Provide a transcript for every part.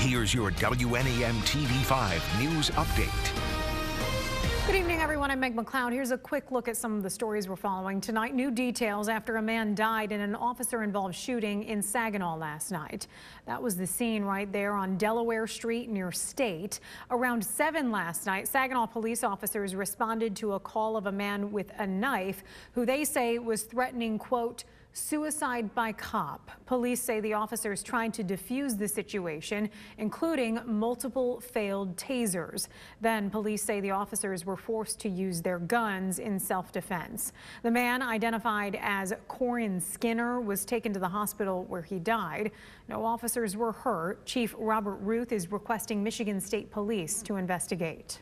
Here's your WNEM TV5 News Update. Good evening, everyone. I'm Meg McLeod. Here's a quick look at some of the stories we're following tonight. New details after a man died in an officer-involved shooting in Saginaw last night. That was the scene right there on Delaware Street near State. Around 7 last night, Saginaw police officers responded to a call of a man with a knife who they say was threatening, quote, suicide by cop. Police say the officers tried to defuse the situation, including multiple failed tasers. Then police say the officers were forced to use their guns in self-defense. The man, identified as Corin Skinner, was taken to the hospital where he died. No officers were hurt. Chief Robert Ruth is requesting Michigan State Police to investigate.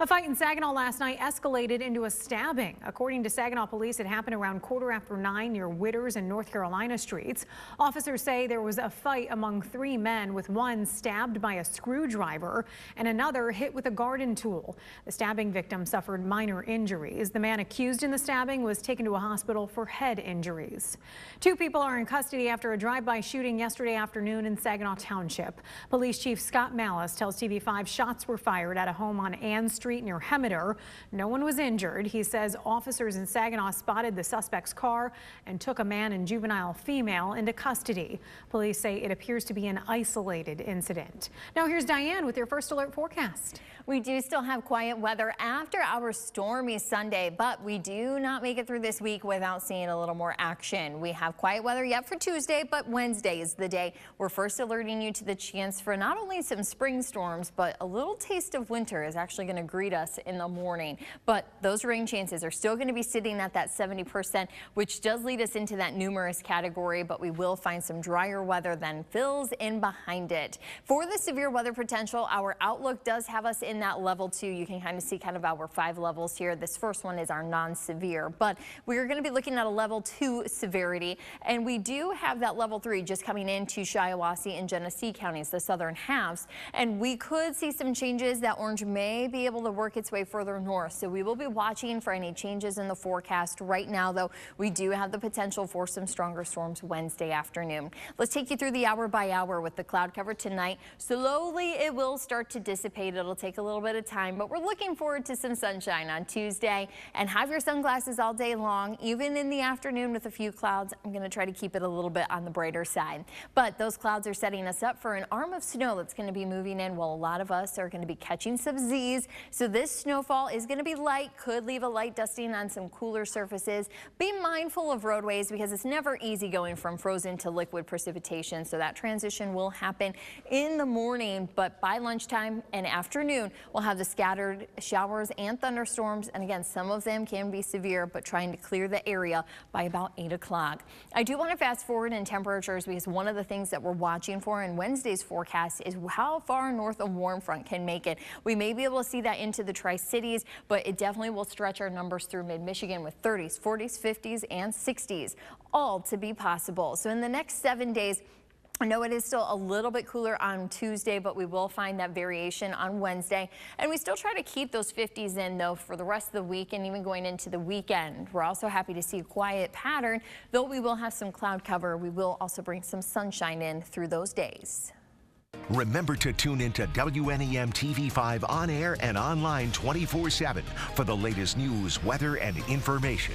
A fight in Saginaw last night escalated into a stabbing. According to Saginaw police, it happened around 9:15 near Witters and North Carolina streets. Officers say there was a fight among 3 men, with one stabbed by a screwdriver and another hit with a garden tool. The stabbing victim suffered minor injuries. The man accused in the stabbing was taken to a hospital for head injuries. 2 people are in custody after a drive-by shooting yesterday afternoon in Saginaw Township. Police Chief Scott Malice tells TV5 shots were fired at a home on Ann Street near Hemmeter. No one was injured. He says officers in Saginaw spotted the suspect's car and took a man and juvenile female into custody. Police say it appears to be an isolated incident. Now here's Diane with your first alert forecast. We do still have quiet weather after our stormy Sunday, but we do not make it through this week without seeing a little more action. We have quiet weather yet for Tuesday, but Wednesday is the day we're first alerting you to the chance for not only some spring storms, but a little taste of winter is actually going to greet us in the morning. But those rain chances are still going to be sitting at that 70%, which does lead us into that numerous category, but we will find some drier weather then fills in behind it. For the severe weather potential, our outlook does have us in that level 2. You can kind of see kind of our 5 levels here. This first one is our non-severe, but we're going to be looking at a level 2 severity, and we do have that level 3 just coming into Shiawassee and Genesee counties, the southern halves, and we could see some changes. That orange may be able to work its way further north, so we will be watching for any changes in the forecast. Right now, though, we do have the potential for some stronger storms Wednesday afternoon. Let's take you through the hour by hour with the cloud cover tonight. Slowly it will start to dissipate. It'll take a little bit of time, but we're looking forward to some sunshine on Tuesday, and have your sunglasses all day long, even in the afternoon with a few clouds. I'm going to try to keep it a little bit on the brighter side, but those clouds are setting us up for an arm of snow that's going to be moving in while a lot of us are going to be catching some Z's. So this snowfall is going to be light, could leave a light dusting on some cooler surfaces. Be mindful of roadways because it's never easy going from frozen to liquid precipitation, so that transition will happen in the morning, but by lunchtime and afternoon we'll have the scattered showers and thunderstorms, and again, some of them can be severe, but trying to clear the area by about 8 o'clock. I do want to fast forward in temperatures because one of the things that we're watching for in Wednesday's forecast is how far north a warm front can make it. We may be able to see that into the Tri-Cities, but it definitely will stretch our numbers through mid-Michigan with 30s, 40s, 50s, and 60s, all to be possible. So in the next 7 days, I know it is still a little bit cooler on Tuesday, but we will find that variation on Wednesday. And we still try to keep those 50s in, though, for the rest of the week and even going into the weekend. We're also happy to see a quiet pattern, though we will have some cloud cover. We will also bring some sunshine in through those days. Remember to tune into WNEM TV5 on air and online 24/7 for the latest news, weather, and information.